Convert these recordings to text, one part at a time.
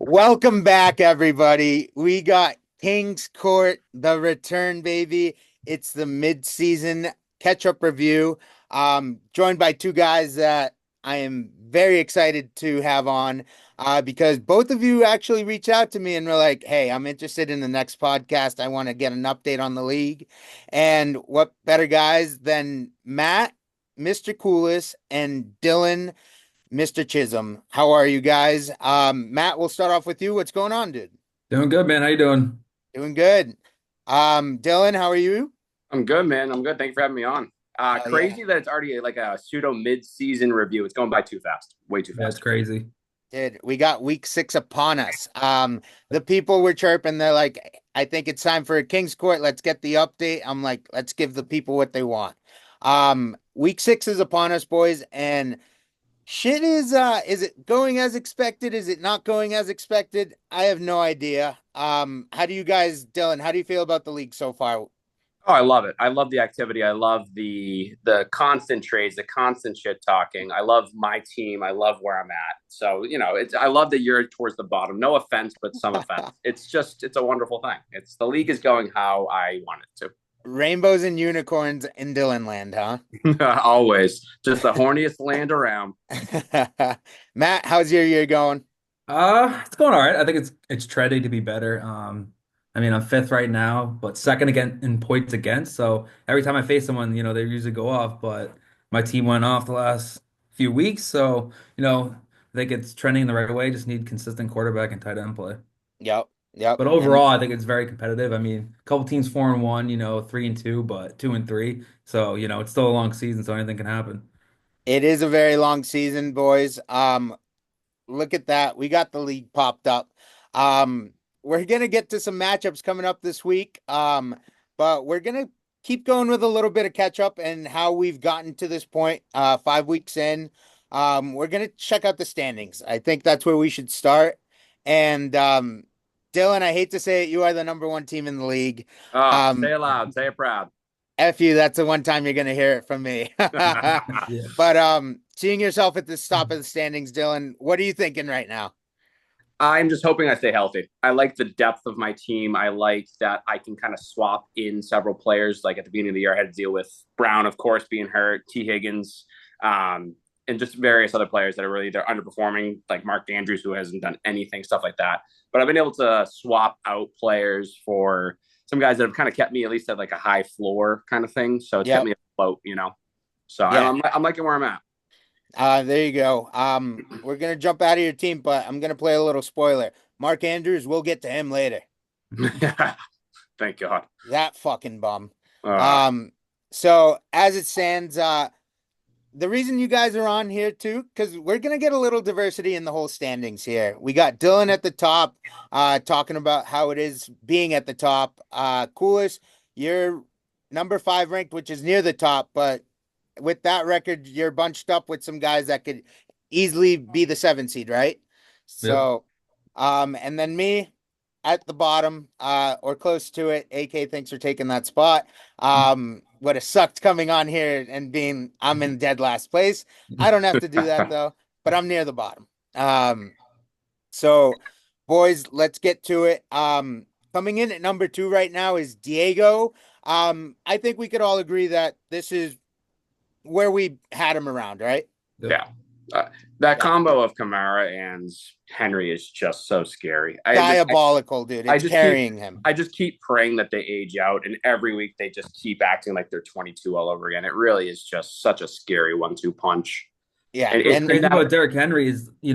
Welcome back, everybody. We got King's Court, the return, baby. It's the mid-season catch-up review. Joined by two guys that I am very excited to have on, because both of you actually reached out to me and were like, "Hey, I'm interested in the next podcast. I want to get an update on the league." And what better guys than Matt, Mr. Coolis, and Dylan, Mr. Chisholm. How are you guys? Matt, we'll start off with you. What's going on, dude? Doing good, man. How you doing? Doing good. Dylan, how are you? I'm good, man. I'm good. Thank you for having me on. Hell yeah. Crazy that it's already like a pseudo mid-season review. It's going by too fast, way too Yeah, it's fast. crazy. Dude, we got week 6 upon us. The people were chirping, they're like, I think it's time for a King's Court. Let's get the update. I'm like, let's give the people what they want. Week 6 is upon us, boys, and shit is it going as expected? Is it not going as expected? I have no idea. How do you guys, Dylan, how do you feel about the league so far? Oh, I love it. I love the activity. I love the constant trades, the constant shit talking. I love my team. I love where I'm at. So, it's I love that you're towards the bottom. No offense, but some offense. It's a wonderful thing. It's the league is going how I want it Rainbows and unicorns in Dylan land, huh? to. Always. Just the horniest land around. Matt, how's your year going? It's going all right. I think it's trending to be better. I mean, I'm fifth right now, but second again in points against. So every time I face someone, they usually go off. But my team went off the last few weeks, so I think it's trending the right way. Just need consistent quarterback and tight end play. Yep, yep. But And overall, I think it's very competitive. I mean, a couple teams 4-1, 3-2, but 2-3. So it's still a long season, so anything can happen. it is a very long season, boys. Look at that. We got the league popped up. We're gonna get to some matchups coming up this week. But we're gonna keep going with a little bit of catch up and how we've gotten to this point, 5 weeks in. We're gonna check out the standings. I think that's where we should start. And Dylan, I hate to say it, you are the number one team in the league. Oh, say Um, it loud, say it proud. F you, that's the one time you're gonna hear it from me. Yeah. But seeing yourself at the top of the standings, Dylan, what are you thinking right now? I'm just hoping I stay healthy. I like the depth of my team. I like that I can kind of swap in several players. Like at the beginning of the year, I had to deal with Brown, of course, being hurt, T. Higgins, and just various other players that are really they're underperforming, like Mark Andrews, who hasn't done anything, stuff like that. But I've been able to swap out players for some guys that have kind of kept me at least at like a high floor kind of thing. So it's kept Yep. me afloat. So Yeah. I'm liking where I'm at. There you go. We're gonna jump out of your team, but I'm gonna play a little spoiler. Mark Andrews, we'll get to him later. Thank God. That fucking bum. Uh, Um, so as it stands, the reason you guys are on here too, because we're gonna get a little diversity in the whole standings here. We got Dylan at the top, talking about how it is being at the top. Coolest, you're number 5 ranked, which is near the top, but with that record, you're bunched up with some guys that could easily be the 7 seed, right? Yep. So, and then me at the bottom, or close to it. AK, thanks for taking that spot. Would have sucked coming on here and being I'm in dead last place. I don't have to do that though, but I'm near the bottom. So boys, let's get to it. Coming in at number 2 right now is Diego. I think we could all agree that this is where we had him around, right? Yep. yeah. Uh, that Yeah. combo of Kamara and Henry is just so scary. Diabolical, dude. I It's just keep carrying him. I just keep praying that they age out, and every week they just keep acting like they're 22 all over again. It really is just such a scary 1-2 punch. Yeah. And, What's it, and crazy now, about Derrick Henry is, in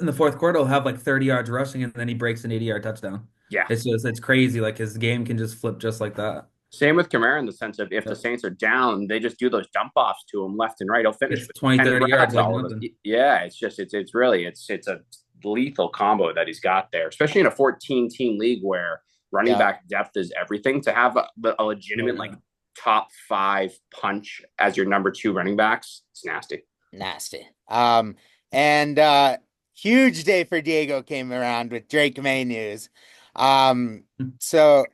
the fourth quarter, he'll have like 30 yards rushing and then he breaks an 80-yard touchdown. yeah, It's crazy. Like his game can just flip just like that. same with Kamara in the sense of if the Yep. Saints are down, they just do those dump offs to him left and right. He'll finish It's with 20, 10 30 yards grabs like all of nothing. it. Yeah, it's really it's a lethal combo that he's got there, especially in a 14 team league where running Yeah. back depth is everything. To have a Oh legitimate like yeah. top 5 punch as your number 2 running backs, it's nasty. Nasty. And huge day for Diego came around with Drake May news. So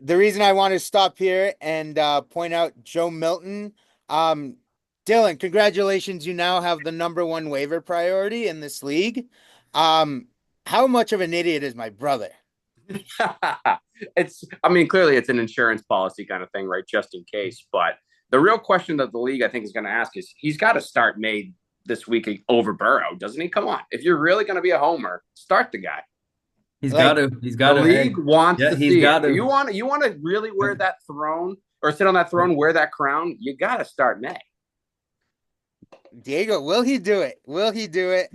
the reason I want to stop here and point out Joe Milton. Um, Dylan, congratulations. You now have the number 1 waiver priority in this league. Um, how much of an idiot is my brother? I mean, clearly it's an insurance policy kind of thing, right? Just in case. But the real question that the league, I think, is going to ask is he's got to start May this week over Burrow, doesn't he? Come on. If you're really going to be a homer, start the guy. He's got Like, to. He's The got to. league wants Yeah, to he's see got it. to. You want to really wear that throne or sit on that throne, wear that crown, you got to start May. Diego, will he do it? Will he do it?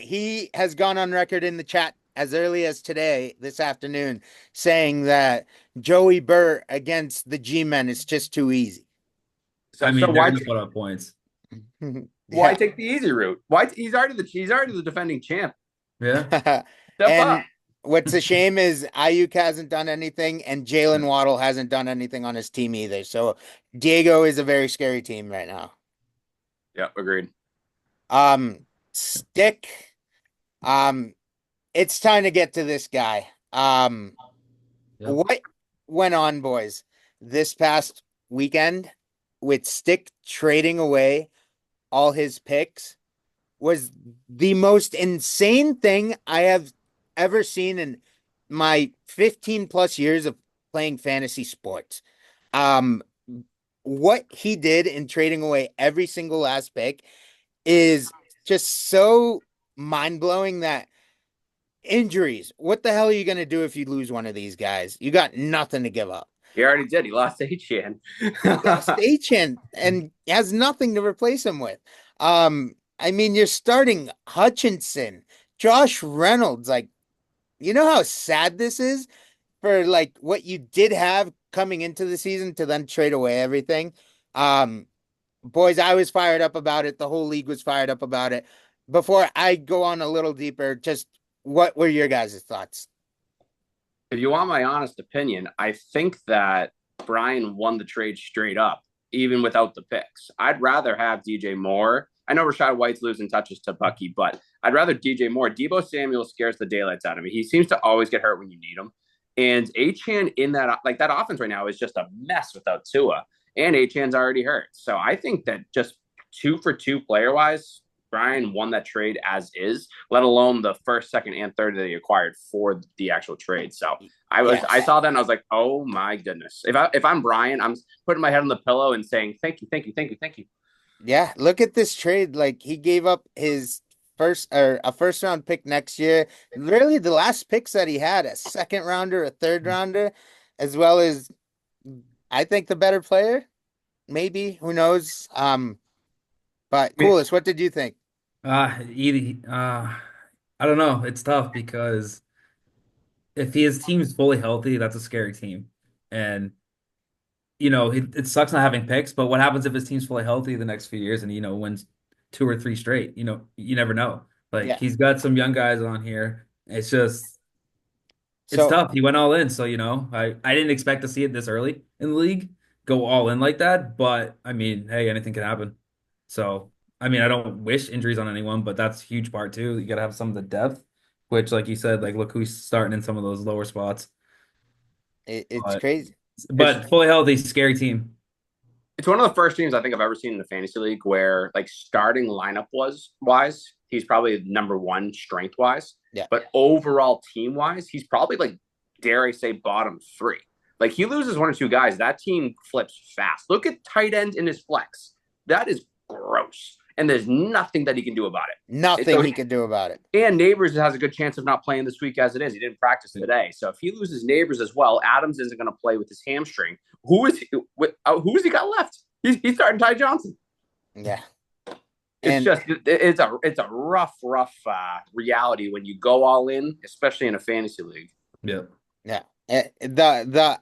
He has gone on record in the chat as early as today, this afternoon, saying that Joey Burr against the G-men is just too easy. So, I mean, so they're why going to put up points. why take the easy route? Why he's already the defending champ. Yeah. Step And up. what's a shame is Ayuk hasn't done anything, and Jalen Waddle hasn't done anything on his team either. So Diego is a very scary team right now. Yeah, agreed. Stick. It's time to get to this guy. Yep. What went on, boys, this past weekend with Stick trading away all his picks was the most insane thing I have ever seen in my 15 plus years of playing fantasy sports. What he did in trading away every single last pick is just so mind blowing that injuries. What the hell are you going to do if you lose one of these guys? You got nothing to give up. He already did. He lost Achane. Lost Achane and has nothing to replace him with. I mean, you're starting Hutchinson, Josh Reynolds. Like, you know how sad this is for like what you did have coming into the season to then trade away everything. Boys, I was fired up about it. The whole league was fired up about it. Before I go on a little deeper, just what were your guys' thoughts? If you want my honest opinion, I think that Brian won the trade straight up, even without the picks. I'd rather have DJ Moore. I know Rachaad White's losing touches to Bucky, but I'd rather DJ Moore. Deebo Samuel scares the daylights out of me. He seems to always get hurt when you need him. And Achane in that offense right now is just a mess without Tua. And Achane's already hurt. So I think that just 2 for 2 player wise, Brian won that trade as is, let alone the first, second, and third that he acquired for the actual trade. So I saw that and I was like, oh my goodness. If I'm Brian, I'm putting my head on the pillow and saying, thank you, thank you, thank you, thank you. Yeah, look at this trade. Like he gave up his a first round pick next year. Really, the last picks that he had, a second rounder, a third rounder, as well as I think the better player, maybe, who knows? But Coolest, what did you think? I don't know. It's tough because if his team's fully healthy, that's a scary team. And it sucks not having picks, but what happens if his team's fully healthy the next few years and wins 2 or 3 straight? You never know. Like Yeah. he's got some young guys on here. It's just it's So tough. He went all in, so I didn't expect to see it this early in the league, go all in like that. But I mean, hey, anything can happen. So I mean, I don't wish injuries on anyone, but that's a huge part too. You gotta have some of the depth, which, like you said, like look who's starting in some of those lower spots. it's But crazy. but fully healthy, scary team. It's one of the first teams I think I've ever seen in the fantasy league where like starting lineup wise, he's probably number one strength wise. Yeah. But overall team wise, he's probably like, dare I say, bottom 3. Like he loses 1 or 2 guys, that team flips fast. Look at tight end in his flex. That is gross. And there's nothing that he can do about it. Nothing he can do about it. And Neighbors has a good chance of not playing this week as it is. He didn't practice today. So if he loses Neighbors as well, Adams isn't going to play with his hamstring. Who's he got left? He's starting Ty Johnson. Yeah. It's a rough reality when you go all in, especially in a fantasy league. Yep. Yeah.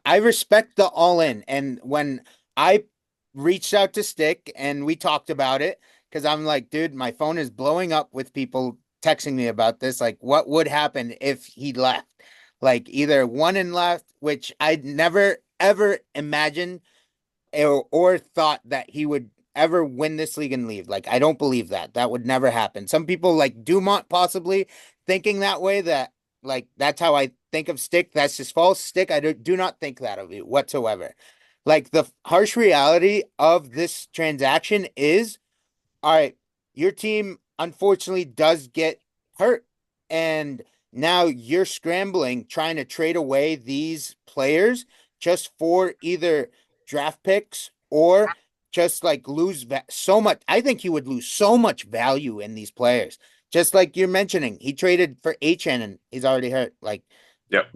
I respect the all in. And when I reached out to Stick and we talked about it, because I'm like, dude, my phone is blowing up with people texting me about this. Like, what would happen if he left? Like, either won and left, which I'd never, ever imagined or thought that he would ever win this league and leave. Like, I don't believe that. That would never happen. Some people, like Dumont, possibly thinking that way, that, like, that's how I think of Stick. That's just false. Stick, I do not think that of you whatsoever. Like, the harsh reality of this transaction is, all right, your team unfortunately does get hurt. And now you're scrambling trying to trade away these players just for either draft picks or just like lose so much. I think he would lose so much value in these players. Just like you're mentioning, he traded for HN and he's already hurt. Like Yep.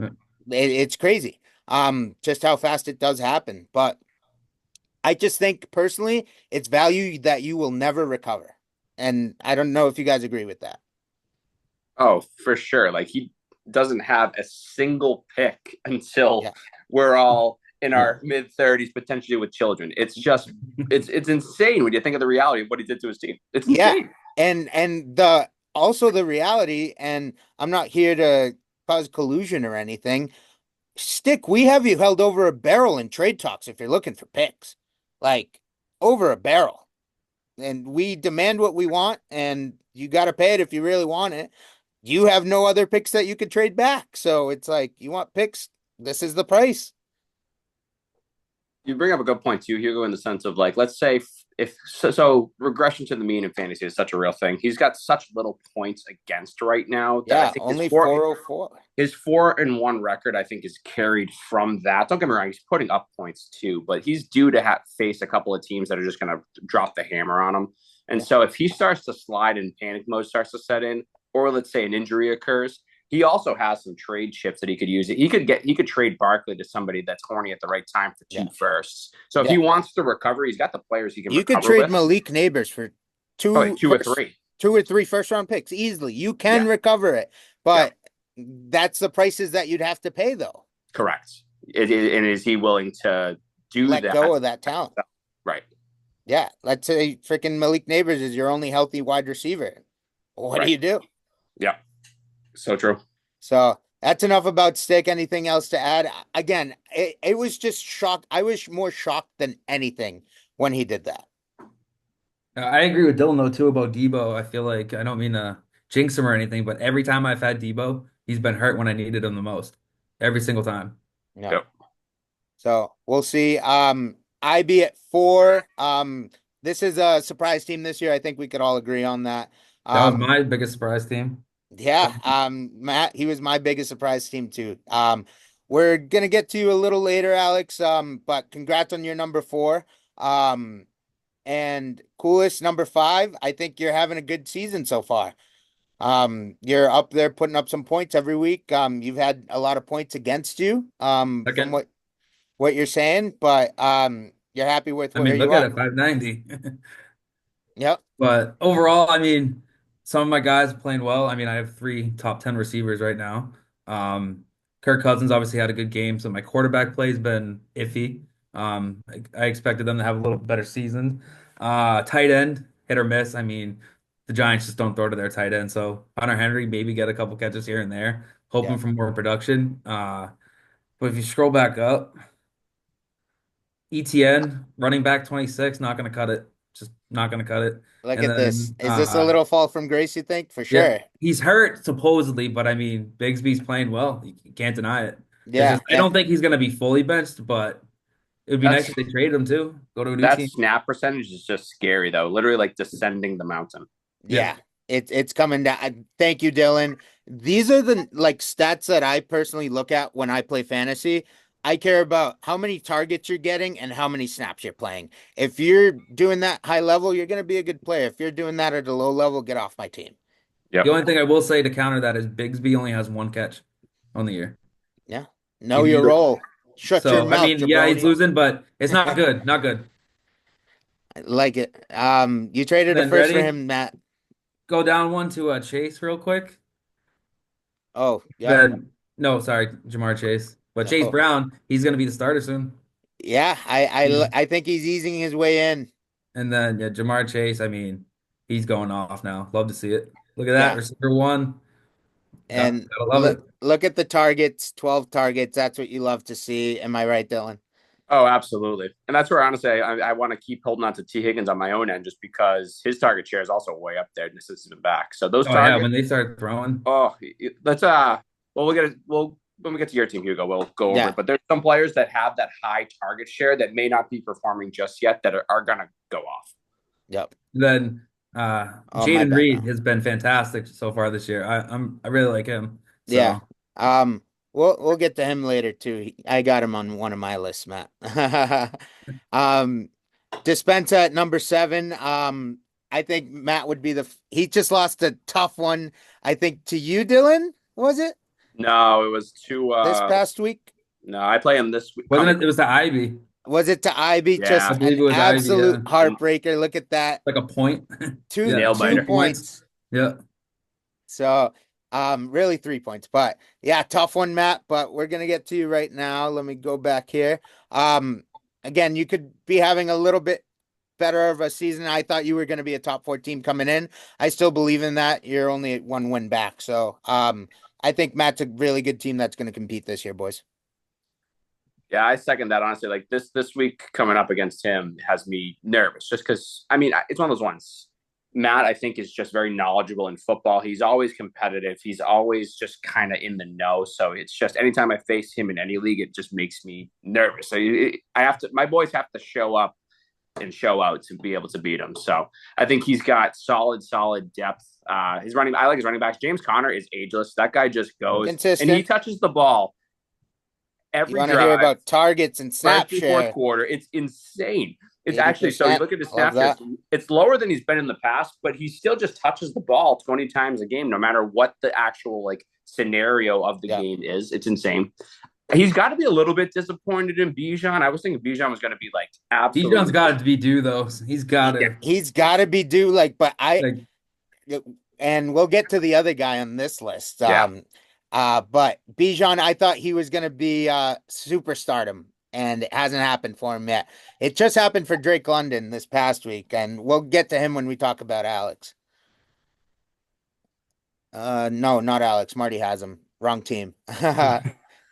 it's crazy. Just how fast it does happen. But I just think personally, it's value that you will never recover. And I don't know if you guys agree with that. Oh, for sure. Like he doesn't have a single pick until Yeah. we're all in our mid 30s, potentially with children. It's just it's insane when you think of the reality of what he did to his team. It's insane. And the also the reality, and I'm not here to cause collusion or anything. Stick, we have you held over a barrel in trade talks if you're looking for picks. Like over a barrel. And we demand what we want, and you got to pay it if you really want it. You have no other picks that you could trade back. So it's like, you want picks, this is the price. You bring up a good point too, Hugo, in the sense of like, let's say if so regression to the mean in fantasy is such a real thing. He's got such little points against right now that I Yeah, think only 404. his 4-1 record, I think, is carried from that. Don't get me wrong, he's putting up points too, but he's due to face a couple of teams that are just going to drop the hammer on him. And so if he starts to slide and panic mode starts to set in, or let's say an injury occurs, he also has some trade chips that he could use. He could trade Barkley to somebody that's horny at the right time for two firsts. So if he wants to recover, he's got the players he can. You could trade Malik Neighbors for two or three first round picks easily. You can recover it, but that's the prices that you'd have to pay, though. Correct. And is he willing to let go of that talent? Right. Yeah. Let's say freaking Malik Neighbors is your only healthy wide receiver. What do you do? Yeah. So true. So that's enough about Stick. Anything else to add? Again, it was just shocked. I was more shocked than anything when he did that. I agree with Dylan though too about Debo. I feel like I don't mean to jinx him or anything, but every time I've had Debo, he's been hurt when I needed him the most. Every single time. Yeah. Yep. So we'll see. IB at 4. This is a surprise team this year. I think we could all agree on that. That was my biggest surprise team. Yeah, Matt, he was my biggest surprise team too. We're gonna get to you a little later, Alex. But congrats on your number 4. And coolest number 5. I think you're having a good season so far. You're up there putting up some points every week. You've had a lot of points against you. From what you're saying, but you're happy with where look at it, 590. Yep. But overall, I mean, some of my guys are playing well. I mean, I have 3 top 10 receivers right now. Kirk Cousins obviously had a good game, so my quarterback play's been iffy. I expected them to have a little better season. Tight end, hit or miss. I mean, the Giants just don't throw to their tight end. So Hunter Henry maybe get a couple catches here and there, hoping for more production. But if you scroll back up, ETN, running back 26, not going to cut it. Just not going to cut it. Look at this. Is this a little fall from grace, you think? For sure. Yeah, he's hurt, supposedly, but I mean, Bigsby's playing well. You can't deny it. Yeah. I don't think he's going to be fully benched, but it would be nice if they traded him too. Go to a new team. That snap percentage is just scary, though. Literally like descending the mountain. Yeah. It's coming down. Thank you, Dylan. These are the stats that I personally look at when I play fantasy. I care about how many targets you're getting and how many snaps you're playing. If you're doing that high level, you're going to be a good player. If you're doing that at a low level, get off my team. Yep. The only thing I will say to counter that is Bigsby only has 1 catch on the year. Yeah. Know your role. Shut your mouth, I mean, jabroni. he's losing, but it's not good. Not good. I like it. You traded a first for him, Matt. Go down 1 to Chase real quick. Oh, yeah. No, sorry, Jamar Chase. But Chase Brown, he's going to be the starter soon. Yeah, I think he's easing his way in. And then, Jamar Chase, I mean, he's going off now. Love to see it. Look at that, receiver 1. And look at the targets, 12 targets. That's what you love to see. Am I right, Dylan? Oh, absolutely. And that's where, honestly, I want to keep holding on to T. Higgins on my own end just because his target share is also way up there and this isn't back. So those targets. Yeah, when they start throwing. Oh, let's, when we get to your team, Hugo, we'll go over it. But there's some players that have that high target share that may not be performing just yet that are going to go off. Yep. Then Jaden Reed has been fantastic so far this year. I really like him. Yeah. So We'll get to him later too. I got him on one of my lists, Matt. Um, Dispenza at number 7. I think Matt would be he just lost a tough one, I think, to you, Dylan, was it? No, it was too. This past week? No, I play him this week. wasn't Coming. it? It was the Ivy. Was it to Ivy? I Yeah, Just believe an it was Ivy. Yeah, absolute heartbreaker. Look at that. like a point. Two Yeah, nail two biter. 2 points. points. Yeah. So, really 3 points, but yeah, tough one, Matt, but we're gonna get to you right now. Let me go back here. Again, you could be having a little bit better of a season. I thought you were going to be a top 4 team coming in. I still believe in that. You're only 1 win back. So, I think Matt's a really good team that's going to compete this year, boys. Yeah, I second that. Honestly, like this week coming up against him has me nervous, just because. I mean, it's one of those ones. Matt, I think, is just very knowledgeable in football. He's always competitive. He's always just kind of in the know. So it's just anytime I face him in any league, it just makes me nervous. So I have to. My boys have to show up and show out to be able to beat him. So I think he's got solid depth. I like his running backs. James Conner is ageless. That guy just goes Consistent. and he touches the ball You every want to hear drive. about targets and snap First and fourth share? quarter. It's insane. It's actually, so you 80%. look at his Love snap that. shares, it's lower than he's been in the past, but he still just touches the ball 20 times a game, no matter what the actual like scenario of the Yeah. game is. It's insane. He's got to be a little bit disappointed in Bijan. I was thinking Bijan was going to be like absolutely. Bijan's got to be due though. He's got to. He's got to be due. But Like, and we'll get to the other guy on this list. Yeah. But Bijan, I thought he was going to be superstardom, and it hasn't happened for him yet. It just happened for Drake London this past week, and we'll get to him when we talk about Alex. No, not Alex. Marty has him. Wrong team.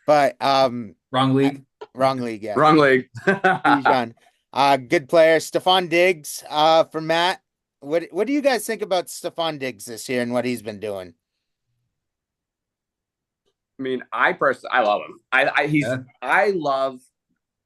But wrong league. wrong league, yeah. Wrong leg. Bijan. Good player. Stephon Diggs, for Matt. What do you guys think about Stephon Diggs this year and what he's been doing? I mean, I love him.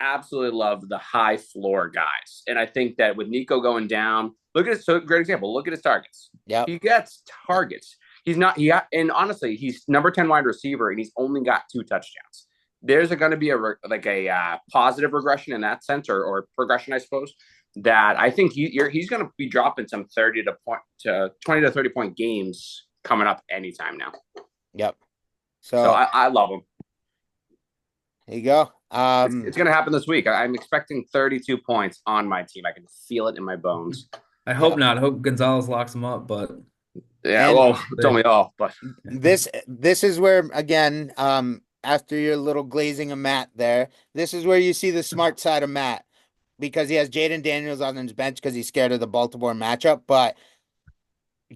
Absolutely love the high floor guys. And I think that with Nico going down, great example. Look at his targets. Yeah. He gets targets. And honestly, he's number 10 wide receiver and he's only got 2 touchdowns. There's going to be a positive regression in that sense or progression, I suppose, that I think he's going to be dropping some 20 to 30 point games coming up anytime now. Yep. So I love him. There you go. It's going to happen this week. I'm expecting 32 points on my team. I can feel it in my bones. I hope not. I hope Gonzalez locks him up, but yeah, and well, don't we all? But this is where again, after your little glazing of Matt there, this is where you see the smart side of Matt because he has Jaden Daniels on his bench because he's scared of the Baltimore matchup. But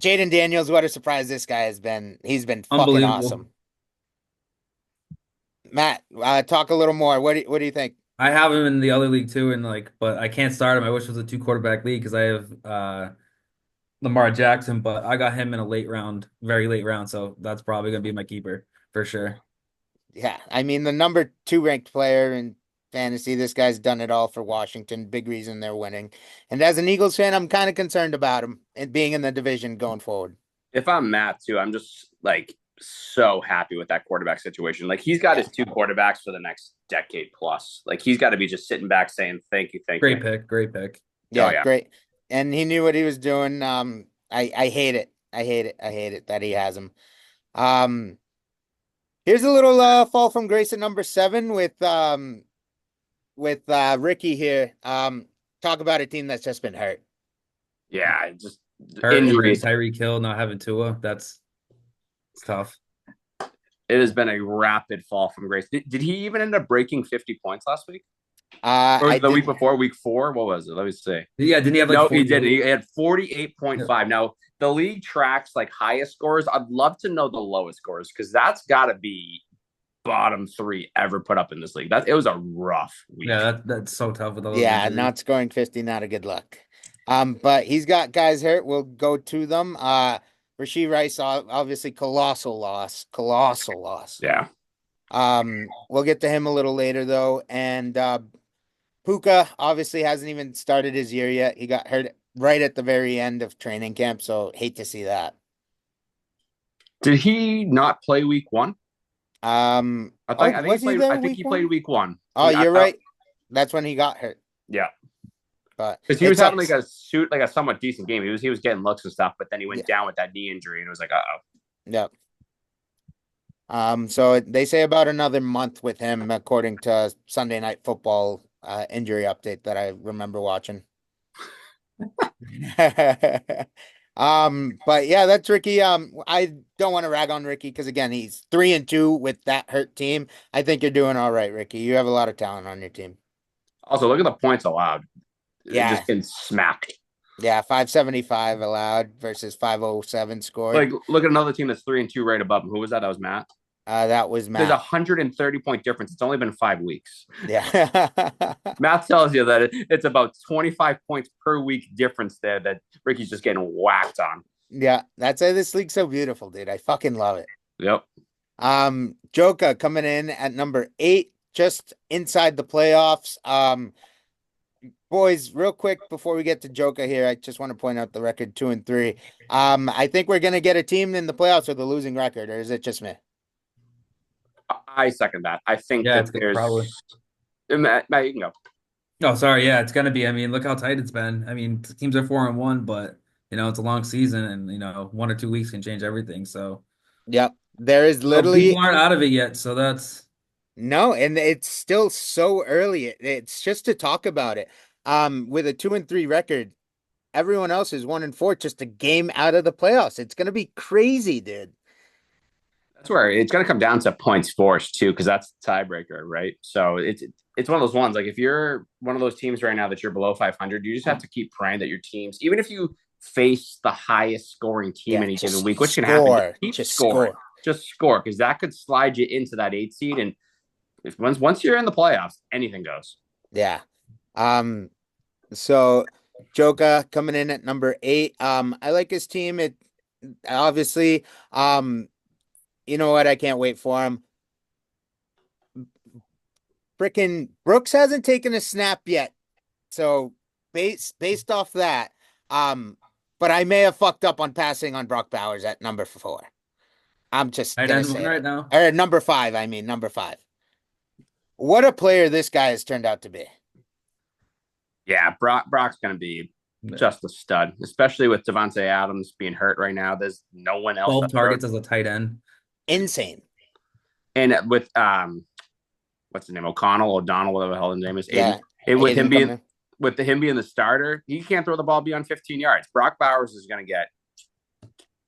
Jaden Daniels, what a surprise this guy has been. He's been fucking unbelievable. awesome. Matt, talk a little more. What do you think? I have him in the other league too, and but I can't start him. I wish it was a 2 quarterback league because I have Lamar Jackson, but I got him in a very late round, so that's probably gonna be my keeper for sure. Yeah, I mean the number 2 ranked player in fantasy. This guy's done it all for Washington. Big reason they're winning. And as an Eagles fan, I'm kind of concerned about him and being in the division going forward. if I'm Matt too, I'm just like so happy with that quarterback situation. Like he's got his 2 quarterbacks for the next decade plus. Like he's got to be just sitting back saying thank you, thank you. Great pick. Yeah, yeah. great. And he knew what he was doing. I hate it. I hate it that he has him. Here's a little fall from grace at number 7 with Ricky here. Talk about a team that's just been hurt. Yeah, just Injuries. Tyreek Hill not having Tua. It's tough. It has been a rapid fall from grace. Did he even end up breaking 50 points last week? Or the week before, week 4? What was it? Let me see. Yeah, didn't he have like No, 40? he didn't. He had 48.5. Yeah. Now, the league tracks like highest scores. I'd love to know the lowest scores because that's got to be bottom 3 ever put up in this league. It was a rough week. Yeah, that's so tough with those. Yeah, not scoring 50, not a good look. But he's got guys hurt. We'll go to them. Rashee Rice, obviously colossal loss. Yeah. We'll get to him a little later though. And Puka obviously hasn't even started his year yet. He got hurt right at the very end of training camp, so hate to see that. Did he not play week 1? Oh, I think he was he played. I there think week he played one? week one. Oh, you're right. That's when he got hurt. Yeah, But because he it was having like sucks. a somewhat decent game. He was getting looks and stuff, but then he Yeah. went down with that knee injury, and it was like, oh. Yep. So they say about another month with him, according to Sunday Night Football injury update that I remember watching. But yeah, that's Ricky. I don't want to rag on Ricky because again, he's 3-2 with that hurt team. I think you're doing all right, Ricky. You have a lot of talent on your team. Also, look at the points allowed. Yeah, Just getting smacked. yeah, 575 allowed versus 507 scored. Like, look at another team that's 3-2 right above him. Who was that? That was Matt. That was There's a Matt. 130-point difference. It's only been 5 weeks. Yeah. Math tells you that it's about 25 points per week difference there that Ricky's just getting whacked on. Yeah, that's why this league's so beautiful, dude. I fucking love it. Yep. Joka coming in at number 8, just inside the playoffs. Boys, real quick before we get to Joka here, I just want to point out the record 2-3. I think we're gonna get a team in the playoffs with a losing record, or is it just me? I second that. I think Yeah, that it's good, there's. probably. Matt, you can go. Oh, sorry. Yeah, it's gonna be. I mean, look how tight it's been. I mean, teams are 4-1, but it's a long season, and 1 or 2 weeks can change everything. So, Yep. There is people literally aren't out of it yet. So that's no, and it's still so early. It's just to talk about it. With a 2-3 record, everyone else is 1-4, just a game out of the playoffs. It's gonna be crazy, dude. That's where it's going to come down to points forced too, because that's the tiebreaker, right? So it's one of those ones. Like if you're one of those teams right now that you're below 500, you just have to keep praying that your teams, even if you face the highest scoring team Yeah, any given just week, which can happen, just score. keep Just scoring, score. just score, because that could slide you into that 8 seed. And if once you're in the playoffs, anything goes. Yeah. So Joka coming in at number 8. I like his team. It obviously, you know what? I can't wait for him. Frickin' Brooks hasn't taken a snap yet. So based off that, but I may have fucked up on passing on Brock Bowers at number 4. I'm just tight gonna end one say right it. now. Or number 5, I mean number 5. What a player this guy has turned out to be. Yeah, Brock's going to be just a stud, especially with Devontae Adams being hurt right now. There's no one else 12 to throw. targets as a tight end. Insane. And with what's the name? O'Donnell, whatever the hell his name is. Yeah. With him Aiden being coming in. him being the starter, he can't throw the ball beyond 15 yards. Brock Bowers is going to get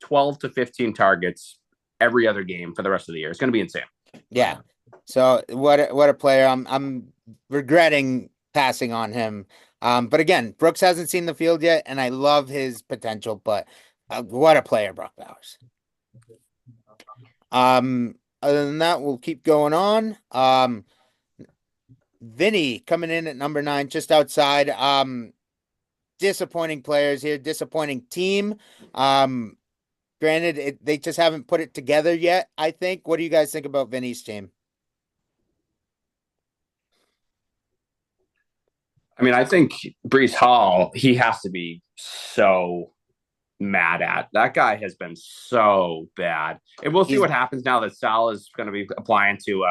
12 to 15 targets every other game for the rest of the year. It's going to be insane. Yeah. So what a player. I'm regretting passing on him. But again, Brooks hasn't seen the field yet, and I love his potential. But what a player, Brock Bowers. Other than that, we'll keep going on. Vinny coming in at number 9, just outside. Disappointing players here, disappointing team. Granted, they just haven't put it together yet, I think. What do you guys think about Vinny's team? I mean, I think Brees Hall, he has to be so mad at. That guy has been so bad. And we'll see what happens now that Sal is going to be applying to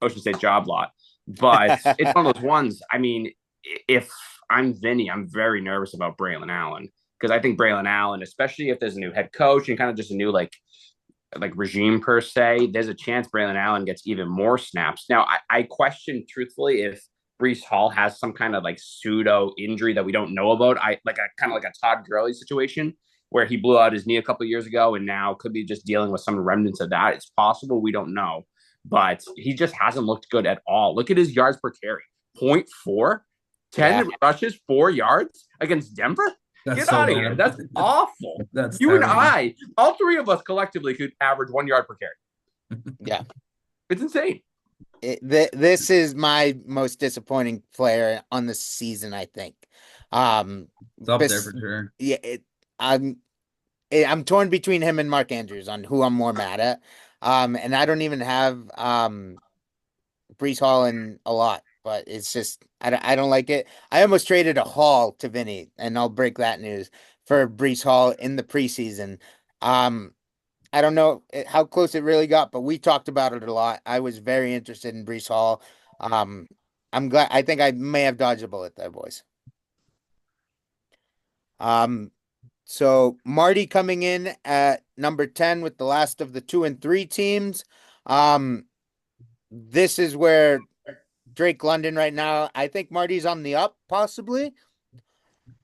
Ocean State job lot. But it's one of those ones. I mean, if I'm Vinny, I'm very nervous about Braylon Allen because I think Braylon Allen, especially if there's a new head coach and kind of just a new like regime per se, there's a chance Braylon Allen gets even more snaps. Now, I question truthfully if Brees Hall has some kind of like pseudo injury that we don't know about. I like a kind of like a Todd Gurley situation where he blew out his knee a couple of years ago and now could be just dealing with some remnants of that. It's possible. We don't know. But he just hasn't looked good at all. Look at his yards per carry. 0.4, 10 rushes, 4 yards against Denver. That's Get so out of bad. here. That's awful. That's You terrible. and I, all 3 of us collectively could average 1 yard per carry. Yeah. It's insane. This is my most disappointing player on the season, I think. It's up there for sure. Yeah, I'm torn between him and Mark Andrews on who I'm more mad at. And I don't even have Brees Hall in a lot, but it's just I don't like it. I almost traded a Hall to Vinny, and I'll break that news for Brees Hall in the preseason. I I don't know how close it really got, but we talked about it a lot. I was very interested in Brees Hall. Um, I'm glad. I think I may have dodged a bullet there, boys. Um, so Marty coming in at number 10 with the last of the 2 and 3 teams. Um, this is where Drake London right now. I think Marty's on the up, possibly.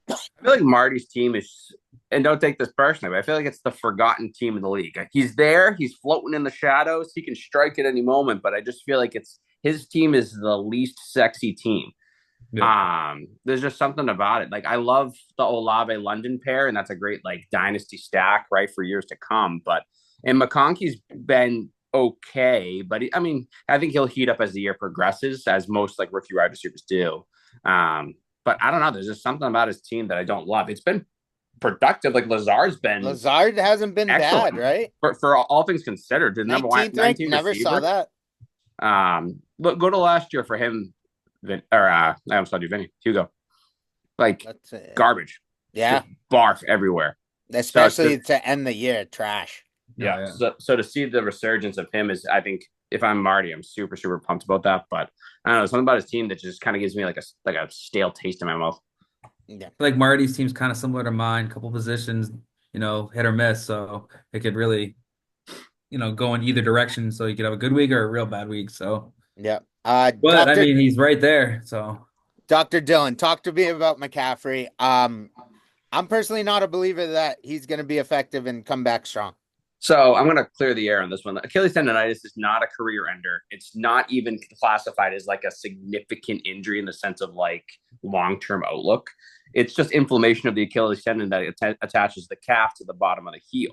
I feel like Marty's team is, and don't take this personally, but I feel like it's the forgotten team in the league. Like, he's there, he's floating in the shadows, he can strike at any moment, but I just feel like it's his team is the least sexy team. Yeah. There's just something about it. Like, I love the Olave London pair, and that's a great like dynasty stack, right, for years to come. But and McConkey's been okay, but I mean, I think he'll heat up as the year progresses, as most like rookie wide receivers do. But I don't know. There's just something about his team that I don't love. It's been productive. Like, Lazard's been Lazard hasn't been bad, excellent right? for all things considered. The number 19th ranked, 19 never saw receiver. that. Look, go to last year for him, I almost called you Vinny, Hugo. Like, That's it. garbage, Yeah, just barf everywhere. especially to end the year, trash. Yeah. So to see the resurgence of him is, I think, if I'm Marty, I'm super super pumped about that. But I don't know, something about his team that just kind of gives me like a stale taste in my mouth. Yeah. I feel like Marty's team's kind of similar to mine, couple positions, hit or miss. So it could really, go in either direction. So you could have a good week or a real bad week. So, Yeah. but I mean, he's right there. So Dr. Dylan, talk to me about McCaffrey. I'm personally not a believer that he's going to be effective and come back strong. So I'm going to clear the air on this one. Achilles tendonitis is not a career ender. It's not even classified as like a significant injury in the sense of like long-term outlook. It's just inflammation of the Achilles tendon that attaches the calf to the bottom of the heel.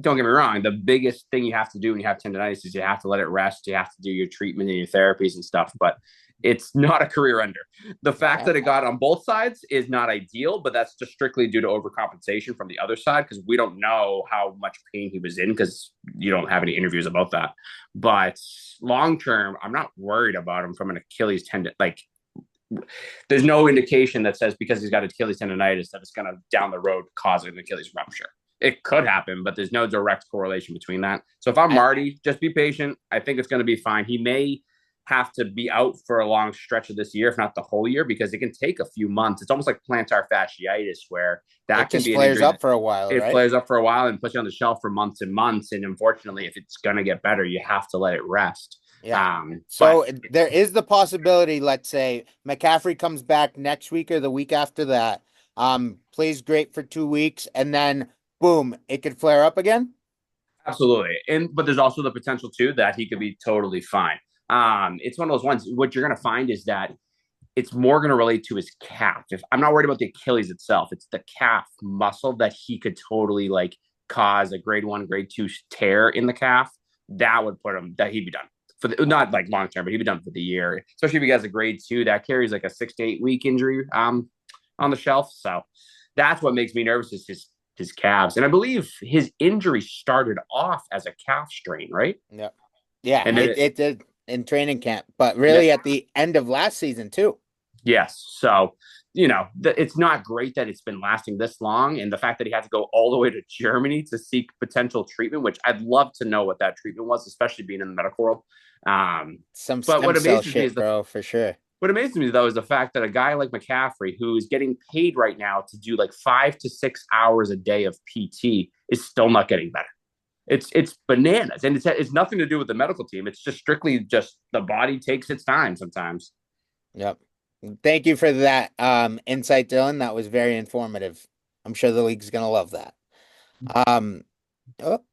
Don't get me wrong. The biggest thing you have to do when you have tendonitis is you have to let it rest. You have to do your treatment and your therapies and stuff. But it's not a career ender. The fact that it got on both sides is not ideal, but that's just strictly due to overcompensation from the other side, because we don't know how much pain he was in, because you don't have any interviews about that. But long term, I'm not worried about him from an Achilles tendon. Like, there's no indication that says because he's got Achilles tendonitis that it's going to down the road cause an Achilles rupture. It could happen, but there's no direct correlation between that. So if I'm Marty, just be patient. I think it's going to be fine. He may have to be out for a long stretch of this year, if not the whole year, because it can take a few months. It's almost like plantar fasciitis, where that can be flares up for a while. It flares up for a while and puts you on the shelf for months and months. And unfortunately, if it's going to get better, you have to let it rest. Yeah. So there is the possibility, let's say McCaffrey comes back next week or the week after that, plays great for 2 weeks, and then boom, it could flare up again. Absolutely. But there's also the potential too that he could be totally fine. It's one of those ones. What you're going to find is that it's more going to relate to his calf. If I'm not worried about the Achilles itself, it's the calf muscle that he could totally like cause a grade 1, grade 2 tear in the calf. That would put him, that he'd be done for not like long term, but he'd be done for the year. Especially if he has a grade 2 that carries like a 6 to 8 week injury on the shelf. So that's what makes me nervous, is his calves. And I believe his injury started off as a calf strain, right? Yeah. Yeah. And it did in training camp, but really at the end of last season too. Yes. So, it's not great that it's been lasting this long. And the fact that he had to go all the way to Germany to seek potential treatment, which I'd love to know what that treatment was, especially being in the medical world. Some stem cell shit, bro, for sure. What amazes me, though, is the fact that a guy like McCaffrey, who is getting paid right now to do like 5 to 6 hours a day of PT, is still not getting better. It's bananas. And it's nothing to do with the medical team. It's just strictly just the body takes its time sometimes. Yep. Thank you for that insight, Dylan. That was very informative. I'm sure the league's going to love that.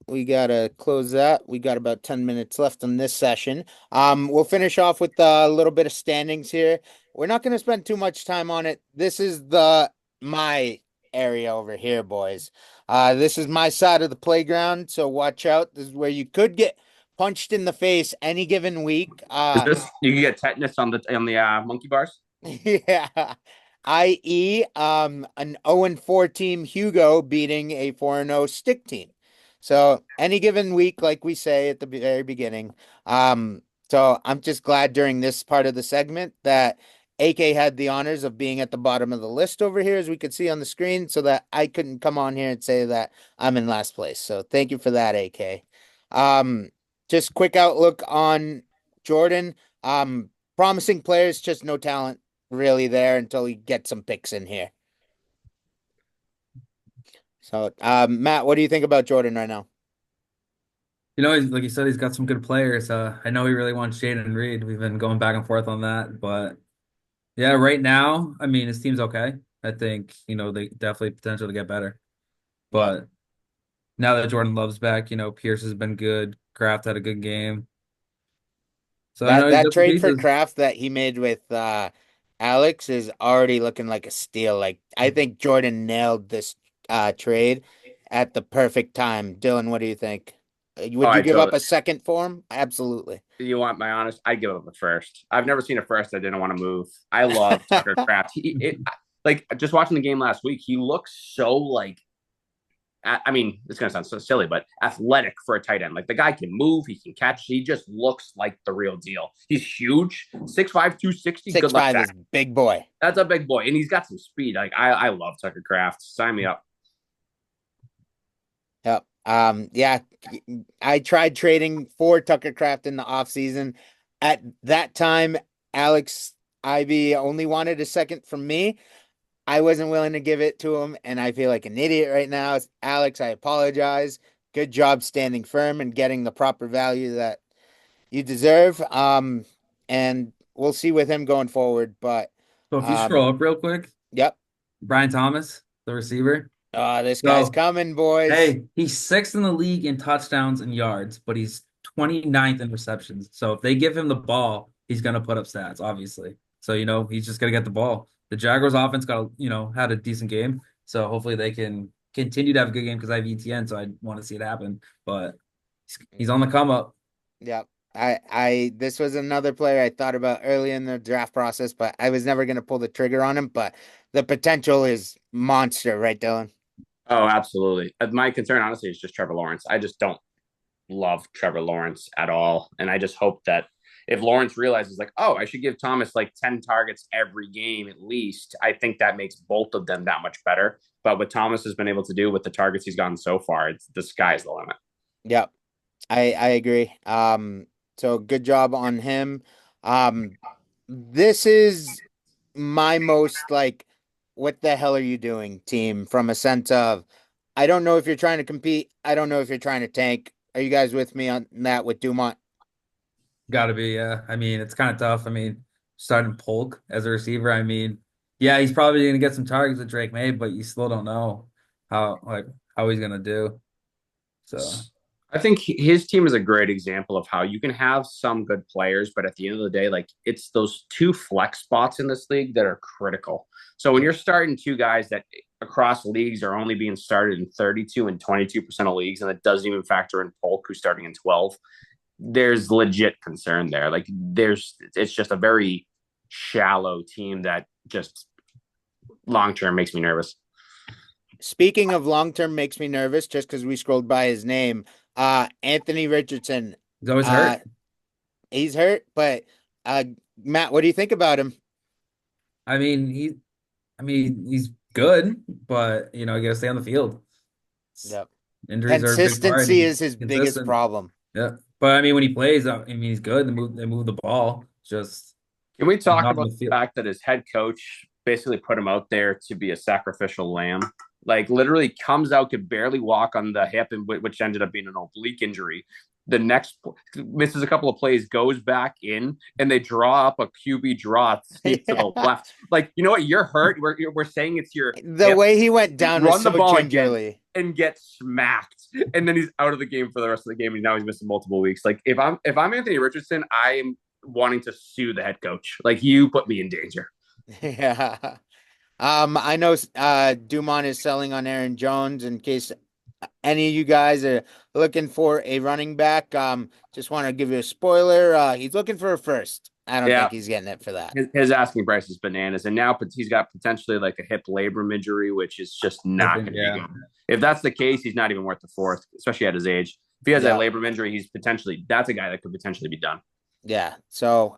We got to close that. We got about 10 minutes left on this session. We'll finish off with a little bit of standings here. We're not going to spend too much time on it. This is my area over here, boys. This is my side of the playground, so watch out. This is where you could get punched in the face any given week. You can get tetanus on the monkey bars? Yeah. I.e., an 0-4 team Hugo beating a 4-0 stick team. So any given week, like we say at the very beginning. So I'm just glad during this part of the segment that AK had the honors of being at the bottom of the list over here, as we could see on the screen, so that I couldn't come on here and say that I'm in last place. So thank you for that, AK. Um, just quick outlook on Jordan. Promising players, just no talent really there until he gets some picks in here. So, Matt, what do you think about Jordan right now? Like you said, he's got some good players. I know he really wants Jaden Reed. We've been going back and forth on that, but yeah, right now, I mean, his team's okay. I think, they definitely potential to get better. Yeah. But now that Jordan Love's back, Pierce has been good. Kraft had a good game. So I know he's That got some trade for pieces. Kraft that he made with Alex is already looking like a steal. Like I think Jordan nailed this trade at the perfect time. Dylan, what do you think? Oh, Would you I give up totally. a second for him? Absolutely. You want my honest? I'd give up the first. I've never seen a first I didn't want to move. I love Tucker Kraft. Like just watching the game last week, he looks so like I mean, it's gonna sound so silly, but athletic for a tight end. Like the guy can move, he can catch. He just looks like the real deal. He's huge, 6'5", 260. Good Six luck five is tackling. big boy. That's a big boy, and he's got some speed. Like I love Tucker Kraft. Sign me up. Yep. Yeah, I tried trading for Tucker Kraft in the offseason. At that time, Alex Ivy only wanted a second from me. I wasn't willing to give it to him, and I feel like an idiot right now. Alex, I apologize. Good job standing firm and getting the proper value that you deserve. And we'll see with him going forward. But So if you um, scroll up real quick, yep. Brian Thomas, the receiver. This guy's So, coming, boys. hey, he's sixth in the league in touchdowns and yards, but he's 29th in receptions. So if they give him the ball, he's gonna put up stats, obviously. So, he's just gonna get the ball. The Jaguars offense had a decent game. So hopefully they can continue to have a good game because I have ETN, so I want to see it happen. But he's on the come up. Yep. This was another player I thought about early in the draft process, but I was never going to pull the trigger on him. But the potential is monster, right, Dylan? Oh, absolutely. My concern, honestly, is just Trevor Lawrence. I just don't love Trevor Lawrence at all, and I just hope that if Lawrence realizes, like, oh, I should give Thomas like 10 targets every game at least, I think that makes both of them that much better. But what Thomas has been able to do with the targets he's gotten so far, it's the sky's the limit. Yep. I agree. So good job on him. Um, this is my most like, what the hell are you doing, team? From a sense of, I don't know if you're trying to compete. I don't know if you're trying to tank. Are you guys with me on that with Dumont? Got to be, yeah. I mean, it's kind of tough. I mean, starting Polk as a receiver, I mean, yeah, he's probably going to get some targets with Drake May, but you still don't know how he's going to do. So, I think his team is a great example of how you can have some good players, but at the end of the day, like it's those two flex spots in this league that are critical. So when you're starting two guys that across leagues are only being started in 32 and 22% of leagues, and it doesn't even factor in Polk, who's starting in 12, there's legit concern there. Like it's just a very shallow team that just long term makes me nervous. Speaking of long term makes me nervous just because we scrolled by his name. Anthony Richardson. he's always Uh hurt. he's hurt, but uh Matt, what do you think about him? I mean, he's good, but you got to stay on the field. Yep. Injuries are a big part, and Consistency he's is his biggest consistent. problem. Yeah, but I mean, when he plays, I mean, he's good. They move the ball. Just Can we he's talk not on about the the field. fact that his head coach basically put him out there to be a sacrificial lamb? Like literally comes out, could barely walk on the hip, and which ended up being an oblique injury. The next misses a couple of plays, goes back in, and they draw up a QB draw sneak to the Yeah. left. Like, you know what? You're hurt. We're saying it's your The hip. way he went down was Run the so ball again gingerly. and get smacked, and then he's out of the game for the rest of the game. And now he's missing multiple weeks. Like if I'm Anthony Richardson, I'm wanting to sue the head coach. Like you put me in danger. Yeah. I know Dumont is selling on Aaron Jones in case any of you guys are looking for a running back. Just want to give you a spoiler. He's looking for a first. I don't Yeah, think he's getting it for that. his asking price is bananas, and now he's got potentially like a hip labrum injury, which is just not going to be Yeah. good. If that's the case, he's not even worth the fourth, especially at his age. If he has that Yeah. labrum injury, that's a guy that could potentially be done. Yeah. So,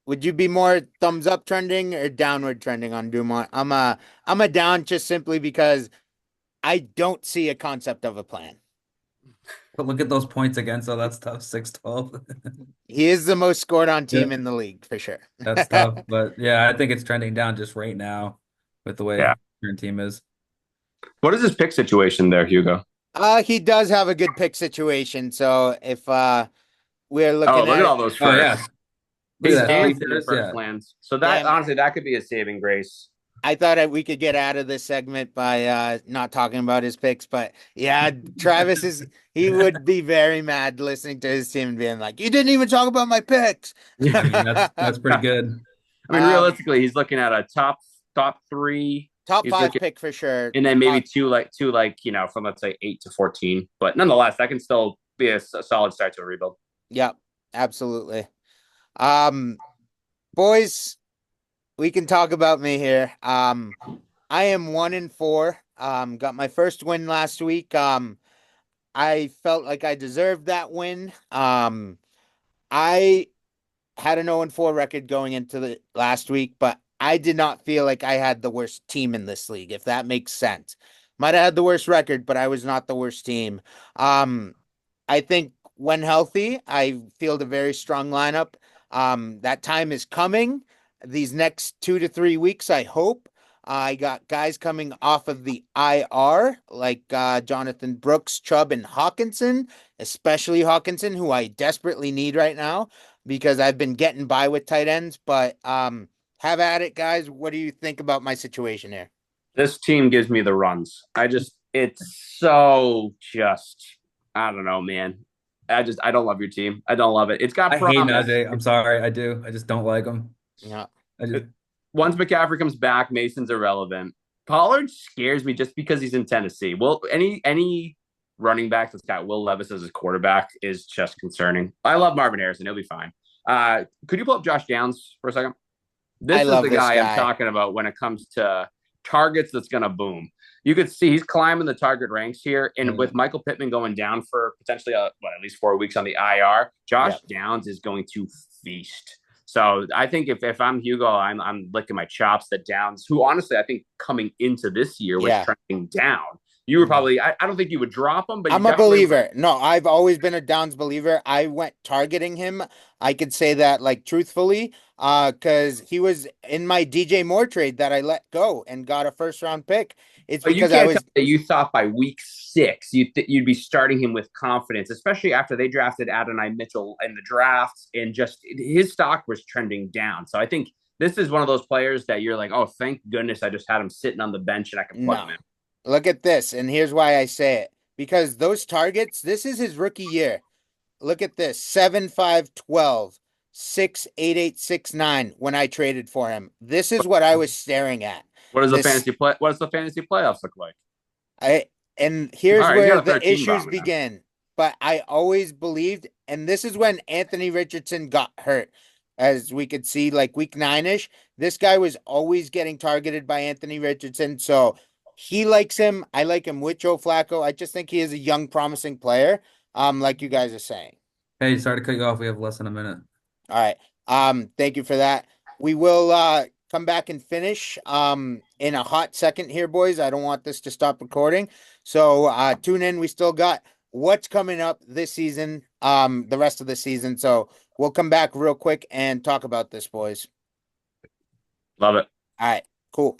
Would you be more thumbs up trending or downward trending on Dumont? I'm a down just simply because I don't see a concept of a plan. But look at those points again, so that's tough. 6-12. He is the most scored on Yeah, team in the league for sure. that's tough. But yeah, I think it's trending down just right now with the way Yeah. your team is. What is his pick situation there, Hugo? He does have a good pick situation. So if we're Oh, looking look at at it, all those Oh firsts. yeah. Look He's at that. Three dancing in first, first yeah. lands. So that damn, honestly, that could be a saving grace. I thought we could get out of this segment by not talking about his picks, but yeah, Travis he would be very mad listening to his team and being like, "You didn't even talk about my picks." I mean, that's pretty good. I mean, Um, realistically, he's looking at a top three. Top He's five looking, pick for sure. and then maybe two from let's say 8 to 14. But nonetheless, that can still be a solid start to a rebuild. Yep, absolutely. Um, boys, we can talk about me here. I am 1-4. Got my first win last week. I felt like I deserved that win. I had an 0-4 record going into the last week, but I did not feel like I had the worst team in this league, if that makes sense. Might have had the worst record, but I was not the worst team. I think when healthy, I field a very strong lineup. That time is coming. These next 2 to 3 weeks, I hope. I got guys coming off of the IR, like Jonathan Brooks, Chubb, and Hawkinson, especially Hawkinson, who I desperately need right now because I've been getting by with tight ends. But have at it, guys. What do you think about my situation here? This team gives me the runs. It's so just, I don't know, man. I don't love your team. I don't love it. It's got I hate promise. Najee. I'm sorry. I do. I just don't like him. Yeah. I just Once McCaffrey comes back, Mason's irrelevant. Pollard scares me just because he's in Tennessee. Well, any running back that's got Will Levis as his quarterback is just concerning. I love Marvin Harrison. He'll be fine. Could you pull up Josh Downs for a second? This I is love the this guy guy. I'm talking about when it comes to targets that's going to boom. You could see he's climbing the target ranks here. And with Michael Pittman going down for potentially at least 4 weeks on the IR, Josh Downs is going to feast. So I think if I'm Hugo, I'm licking my chops that Downs, who honestly I think coming into this year was trending down. You were probably I don't think you would drop him, but I'm a believer. No, I've always been a Downs believer. I went targeting him. I could say that like truthfully, because he was in my DJ Moore trade that I let go and got a first round pick. It's But you because can't I was tell me that you thought by week 6 you'd be starting him with confidence, especially after they drafted Adonai Mitchell in the drafts, and just his stock was trending down. So I think this is one of those players that you're like, oh, thank goodness I just had him sitting on the bench and I can plug him in. Look at this, and here's why I say it. Because those targets, this is his rookie year. Look at this. 7-5-12, 6-8-8-6-9 when I traded for him. This is what I was staring at. What does the fantasy playoffs look like? And here's where the issues now. begin. But I always believed, and this is when Anthony Richardson got hurt. As we could see, like week 9-ish, this guy was always getting targeted by Anthony Richardson. So he likes him. I like him with Joe Flacco. I just think he is a young, promising player. Like you guys are saying. Hey, sorry to cut you off. We have less than a minute. All right. Thank you for that. We will come back and finish in a hot second here, boys. I don't want this to stop recording. So tune in. We still got what's coming up this season, the rest of the season. So we'll come back real quick and talk about this, boys. Love it. All right, cool.